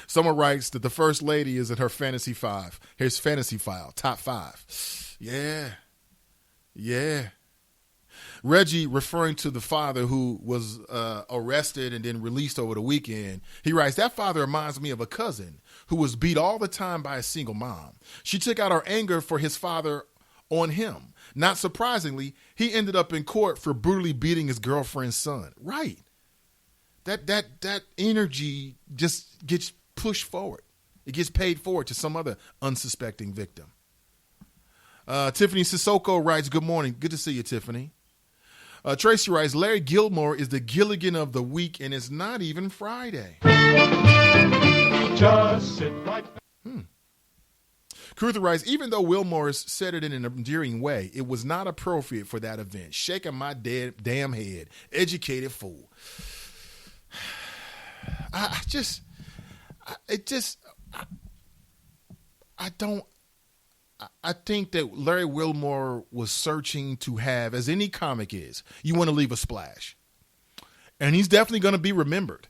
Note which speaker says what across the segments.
Speaker 1: Someone writes that the first lady is in her fantasy 5. Here's fantasy file, top 5. Yeah. Reggie, referring to the father who was arrested and then released over the weekend, he writes, that father reminds me of a cousin who was beat all the time by a single mom. She took out her anger for his father on him. Not surprisingly, he ended up in court for brutally beating his girlfriend's son. Right. That energy just gets pushed forward. It gets paid forward to some other unsuspecting victim. Tiffany Sissoko writes, good morning. Good to see you, Tiffany. Tracy writes, Larry Gilmore is the Gilligan of the week, and it's not even Friday.
Speaker 2: Just sit right back.
Speaker 1: Cruther writes, even though Wilmores said it in an endearing way, it was not appropriate for that event. Shaking my damn head. Educated fool. I think that Larry Wilmore was searching to have, as any comic is, you want to leave a splash. And he's definitely going to be remembered.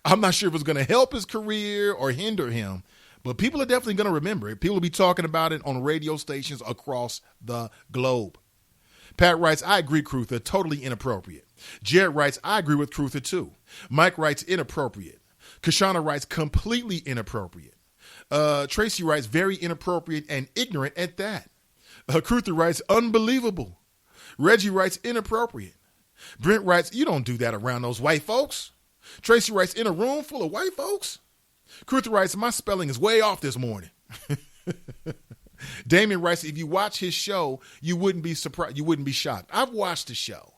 Speaker 1: I'm not sure if it's going to help his career or hinder him, but people are definitely going to remember it. People will be talking about it on radio stations across the globe. Pat writes, I agree, Cruther, totally inappropriate. Jared writes, I agree with Cruther too. Mike writes, inappropriate. Kashana writes, completely inappropriate. Tracy writes, very inappropriate and ignorant at that. Cruther writes, unbelievable. Reggie writes, inappropriate. Brent writes, you don't do that around those white folks. Tracy writes, in a room full of white folks? Cruther writes, my spelling is way off this morning. Damien writes, if you watch his show, you wouldn't be surprised. You wouldn't be shocked. I've watched the show.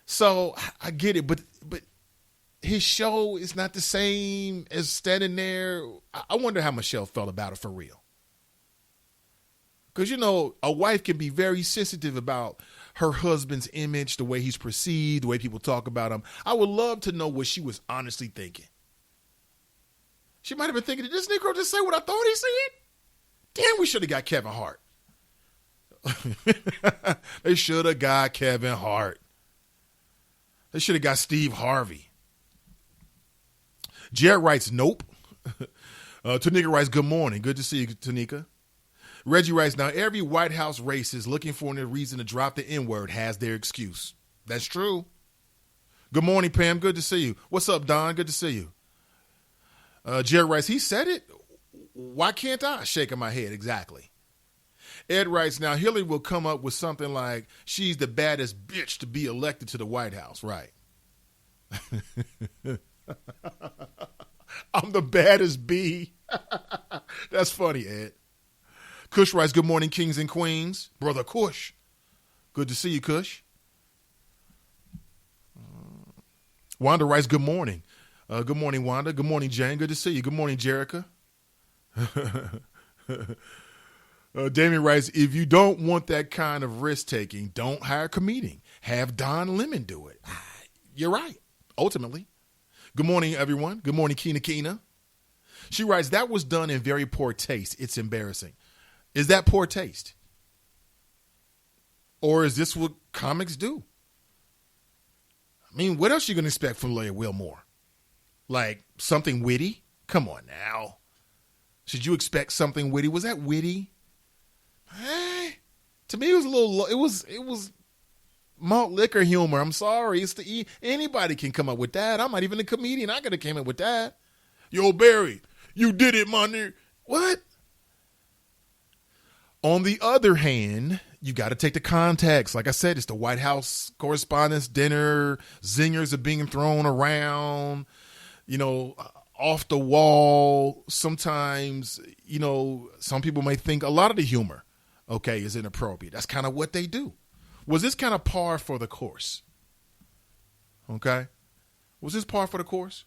Speaker 1: So I get it, but his show is not the same as standing there. I wonder how Michelle felt about it for real. Because, a wife can be very sensitive about her husband's image, the way he's perceived, the way people talk about him. I would love to know what she was honestly thinking. She might have been thinking, did this Negro just say what I thought he said? Damn, we should have got Kevin Hart. They should have got Kevin Hart. They should have got Steve Harvey. Jared writes, nope. Tanika writes, good morning. Good to see you, Tanika. Reggie writes, now every White House racist looking for a reason to drop the N-word has their excuse. That's true. Good morning, Pam. Good to see you. What's up, Don? Good to see you. Jared writes, he said it. Why can't I? Shaking my head. Exactly. Ed writes, now Hillary will come up with something like, she's the baddest bitch to be elected to the White House. Right. I'm the baddest bee. That's funny, Ed. Kush writes, good morning, kings and queens. Brother Kush. Good to see you, Kush. Wanda writes, good morning. Good morning, Wanda. Good morning, Jane. Good to see you. Good morning, Jerica. Damien writes, if you don't want that kind of risk-taking, don't hire a comedian. Have Don Lemon do it. You're right, ultimately. Good morning, everyone. Good morning, Keena. She writes, that was done in very poor taste. It's embarrassing. Is that poor taste? Or is this what comics do? I mean, what else are you going to expect from Larry Wilmore? Like something witty? Come on now. Should you expect something witty? Was that witty? To me, it was a little. It was malt liquor humor. I'm sorry. It's anybody can come up with that. I'm not even a comedian. I could have came up with that. Yo, Barry, you did it, my nigga. What? On the other hand, you got to take the context. Like I said, it's the White House Correspondents' Dinner. Zingers are being thrown around. Off the wall. Sometimes, some people may think a lot of the humor, is inappropriate. That's kind of what they do. Was this kind of par for the course? Okay. Was this par for the course?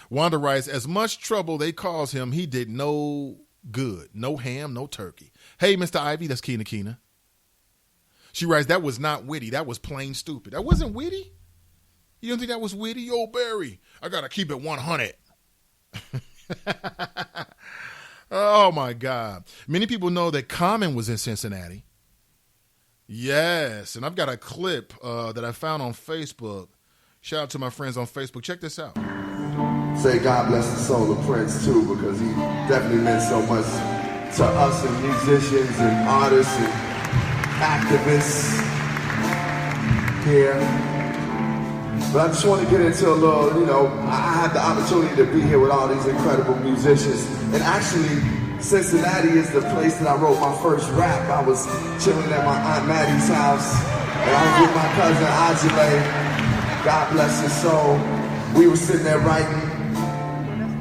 Speaker 1: Wanda writes, as much trouble they caused him, he did no good. No ham, no turkey. Hey, Mr. Ivy, that's Keena. She writes, that was not witty. That was plain stupid. That wasn't witty? You don't think that was witty? Yo, Barry, I got to keep it 100. Oh, my God. Many people know that Common was in Cincinnati. Yes, and I've got a clip that I found on Facebook. Shout out to my friends on Facebook. Check this out.
Speaker 2: Say God bless the soul of Prince too, because he definitely meant so much to us and musicians and artists and activists here. But I just want to get into a little, I had the opportunity to be here with all these incredible musicians. And actually, Cincinnati is the place that I wrote my first rap. I was chilling at my Aunt Maddie's house, and I was with my cousin Ajay, God bless his soul. We were sitting there writing,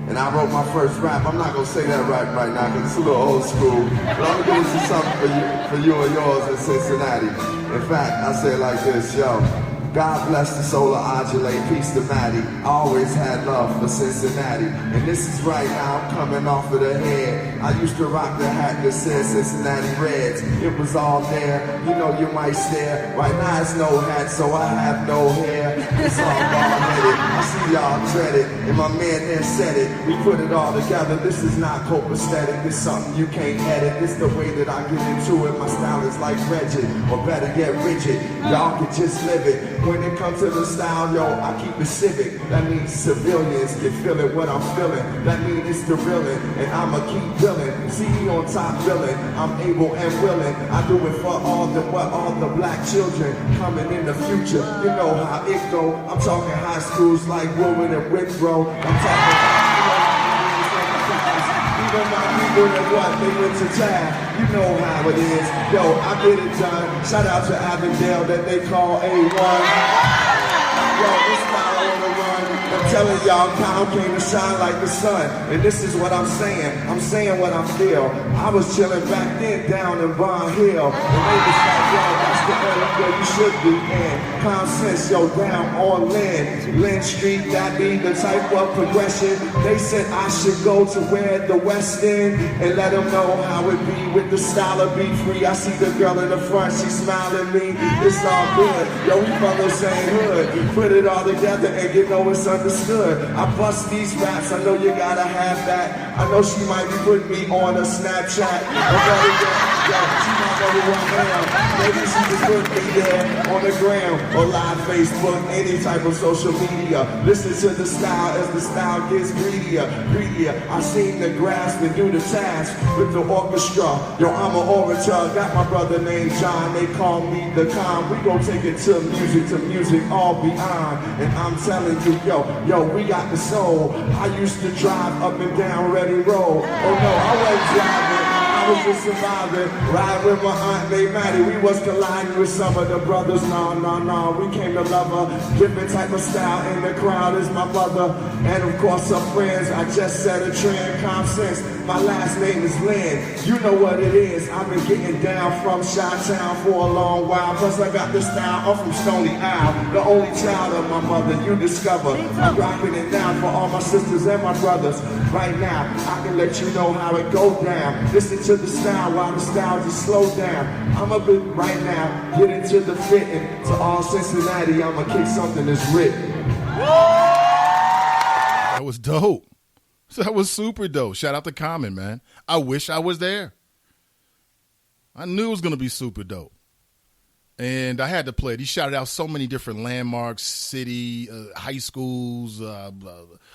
Speaker 2: and I wrote my first rap. I'm not gonna say that right now because it's a little old school, but I'm gonna get into something for you and yours in Cincinnati. In fact, I say it like this, yo. God bless the soul of Ajay, peace to Maddie. I always had love for Cincinnati. And this is right now, I'm coming off of the head. I used to rock the hat that said Cincinnati Reds. It was all there, you might stare. Right now it's no hat, so I have no hair. It's all bald-headed, I see y'all dread it. And my man there said it, we put it all together. This is not copacetic, it's something you can't edit. It's the way that I get into it, my style is like rigid, or better get rigid. Y'all can just live it. When it comes to the style, yo, I keep it civic. That means civilians can feel it, what I'm feeling. That means it's the reeling, and I'ma keep billing. See me on top billing, I'm able and willing. I do it for all the black children coming in the future. You know how it go. I'm talking high schools like Woodward and Withrow. I'm talking even my people that they went to town. You know how it is. Yo, I get it done. Shout out to Avondale that they call A1. Yo, it's not on the run. I'm telling y'all, Kyle came to shine like the sun. And this is what I'm saying. I'm saying what I feel. I was chilling back then down in Bond Hill. And they was like, yo, that's the area where you should be in. Common sense, yo, down on Lynn Street, that be the type of progression. They said I should go to where the West End and let them know how it be with the style of Be Free. I see the girl in the front, she smiling at me. It's all good. Yo, we from the same hood. Put it all together and it's understood. I bust these raps, I know you gotta have that. I know she might be putting me on a Snapchat. She might know who I am. Maybe she just put me there on the gram or live Facebook, any type of social media. Listen to the style as the style gets greedier. I seem to grasp and do the task with the orchestra. Yo, I'm an orator, got my brother named John. They call me the calm. We gon' take it to music, all beyond. And I'm telling you, yo, we got the soul. I used to drive up and down Ready Road. Oh no, I wasn't driving. I was just surviving, ride with my aunt named Maddie. We was colliding with some of the brothers. No, we came to love her. Different type of style in the crowd is my mother. And of course some friends, I just set a trend. Common sense, my last name is Lynn. You know what it is, I've been getting down from Chi-Town for a long while. Plus I got the style, I'm from Stony Isle. The only child of my mother, you discover. I'm rocking it down for all my sisters and my brothers. Right now, I can let you know how it go down. Listen to the style while the style just slow down. I'ma be right now, get into the fitting. To all Cincinnati, I'ma kick something that's written.
Speaker 1: That was dope. That was super dope. Shout out to Common, man. I wish I was there. I knew it was going to be super dope. And I had to play it. He shouted out so many different landmarks, city, high schools,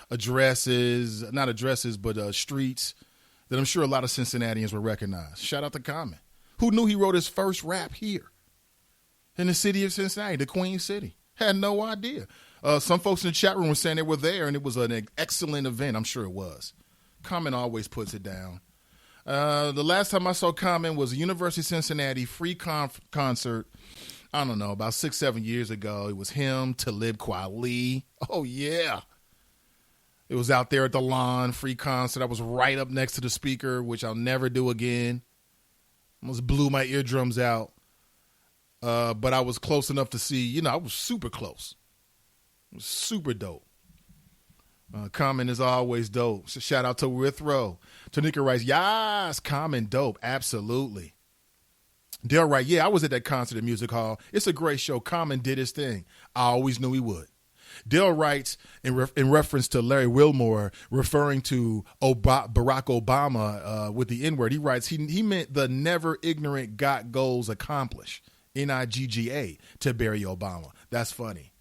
Speaker 1: addresses, not addresses, but streets that I'm sure a lot of Cincinnatians will recognize. Shout out to Common. Who knew he wrote his first rap here in the city of Cincinnati, the Queen City? Had no idea. Some folks in the chat room were saying they were there, and it was an excellent event. I'm sure it was. Common always puts it down. The last time I saw Common was a University of Cincinnati free concert. I don't know, about 6-7 years ago. It was him, Talib Kweli. Oh, yeah. It was out there at the lawn, free concert. I was right up next to the speaker, which I'll never do again. Almost blew my eardrums out. But I was close enough to see, I was super close. It was super dope. Common is always dope. So shout out to Withrow. Tanika writes, yes, Common dope. Absolutely. Dale writes, yeah, I was at that concert at Music Hall. It's a great show. Common did his thing. I always knew he would. Dale writes, in reference to Larry Wilmore, referring to Barack Obama with the N-word, he writes, he meant the never ignorant got goals accomplished, Nigga, to Barry Obama. That's funny.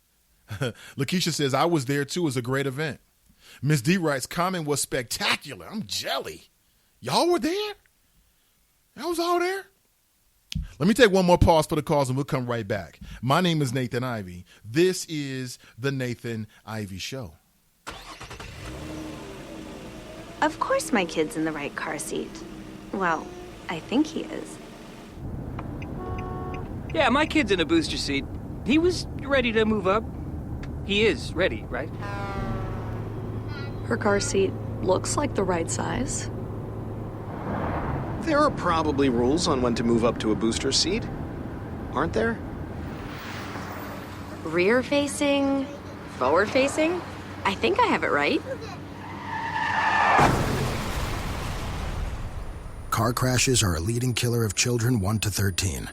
Speaker 1: Lakeisha says, I was there too. It was a great event. Miss D writes, comment was spectacular. I'm jelly. Y'all were there? I was all there? Let me take one more pause for the calls and we'll come right back. My name is Nathan Ivey. This is the Nathan Ivey Show.
Speaker 3: Of course my kid's in the right car seat. Well, I think he is.
Speaker 4: Yeah, my kid's in a booster seat. He was ready to move up. He is ready, right?
Speaker 5: Her car seat looks like the right size.
Speaker 6: There are probably rules on when to move up to a booster seat, aren't there?
Speaker 7: Rear facing, forward facing? I think I have it right.
Speaker 8: Car crashes are a leading killer of children 1 to 13.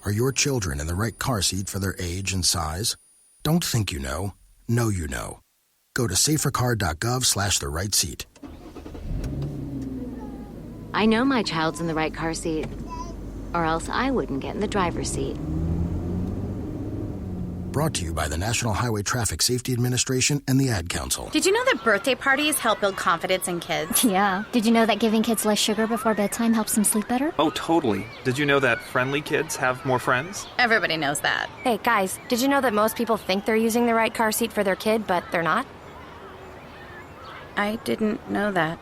Speaker 8: Are your children in the right car seat for their age and size? Don't think you know. Know you know. Go to safercar.gov/the-right-seat.
Speaker 7: I know my child's in the right car seat, or else I wouldn't get in the driver's seat.
Speaker 8: Brought to you by the National Highway Traffic Safety Administration and the Ad Council.
Speaker 9: Did you know that birthday parties help build confidence in kids?
Speaker 10: Yeah. Did you know that giving kids less sugar before bedtime helps them sleep better?
Speaker 11: Oh, totally. Did you know that friendly kids have more friends?
Speaker 9: Everybody knows that.
Speaker 12: Hey, guys, did you know that most people think they're using the right car seat for their kid, but they're not?
Speaker 9: I didn't know that.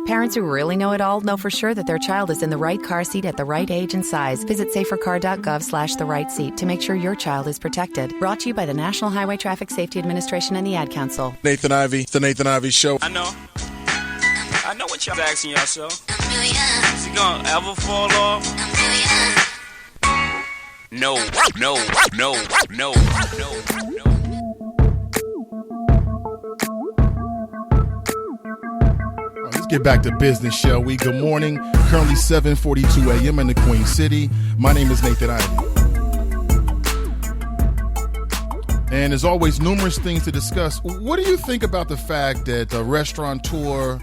Speaker 13: Parents who really know it all know for sure that their child is in the right car seat at the right age and size. Visit safercar.gov/the-right-seat to make sure your child is protected. Brought to you by the National Highway Traffic Safety Administration and the Ad Council.
Speaker 1: Nathan Ivey, the Nathan Ivey Show.
Speaker 14: I know what y'all asking yourself. Is it gonna ever fall off? No.
Speaker 1: Let's get back to business, shall we? Good morning. Currently 7:42 a.m. in the Queen City. My name is Nathan Ivey. And as always, numerous things to discuss. What do you think about the fact that a restaurateur,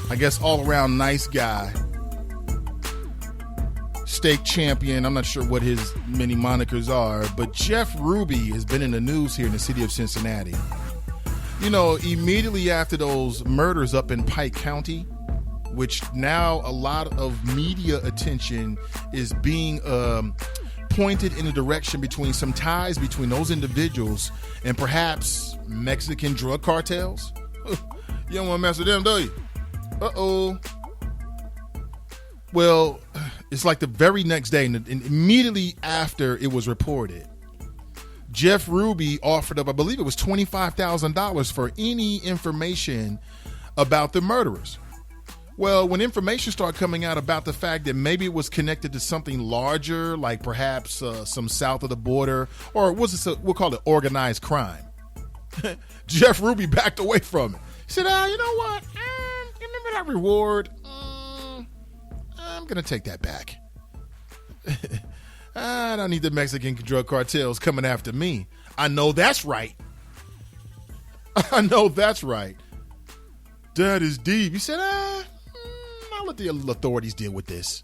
Speaker 1: I guess all-around nice guy, steak champion, I'm not sure what his many monikers are, but Jeff Ruby has been in the news here in the city of Cincinnati. You know, immediately after those murders up in Pike County, which now a lot of media attention is being pointed in a direction between some ties between those individuals and perhaps Mexican drug cartels. You don't want to mess with them, do you? Uh-oh. Well, it's like the very next day, and immediately after it was reported, Jeff Ruby offered up, I believe it was $25,000 for any information about the murderers. Well, when information started coming out about the fact that maybe it was connected to something larger, like perhaps some south of the border, or we'll call it organized crime, Jeff Ruby backed away from it. He said, you know what? Remember that reward? I'm going to take that back. I don't need the Mexican drug cartels coming after me. I know that's right. I know that's right. That is deep. He said, I'll let the authorities deal with this.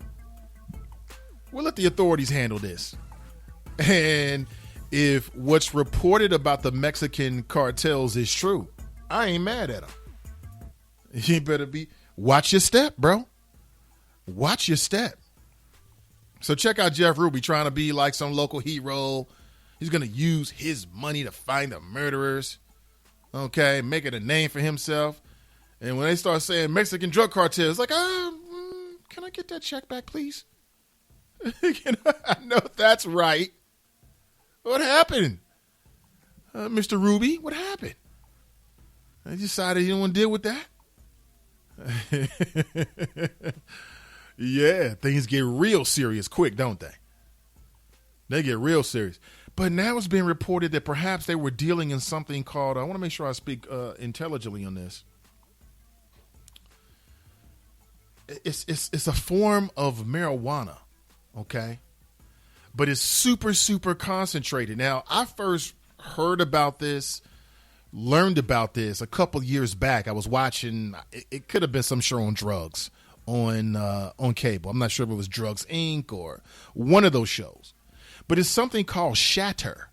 Speaker 1: We'll let the authorities handle this. And if what's reported about the Mexican cartels is true, I ain't mad at them. You better watch your step, bro. Watch your step. So check out Jeff Ruby trying to be like some local hero. He's going to use his money to find the murderers. Okay, making a name for himself. And when they start saying Mexican drug cartels, like, can I get that check back, please? I know that's right. What happened? Mr. Ruby, what happened? I decided you didn't want to deal with that. Yeah, things get real serious quick, don't they? They get real serious. But now it's being reported that perhaps they were dealing in something called, I want to make sure I speak intelligently on this. It's a form of marijuana, okay? But it's super, super concentrated. Now, I first heard about this, learned about this a couple years back. I was watching, it could have been some show on drugs on cable. I'm not sure if it was Drugs Inc. or one of those shows. But it's something called shatter.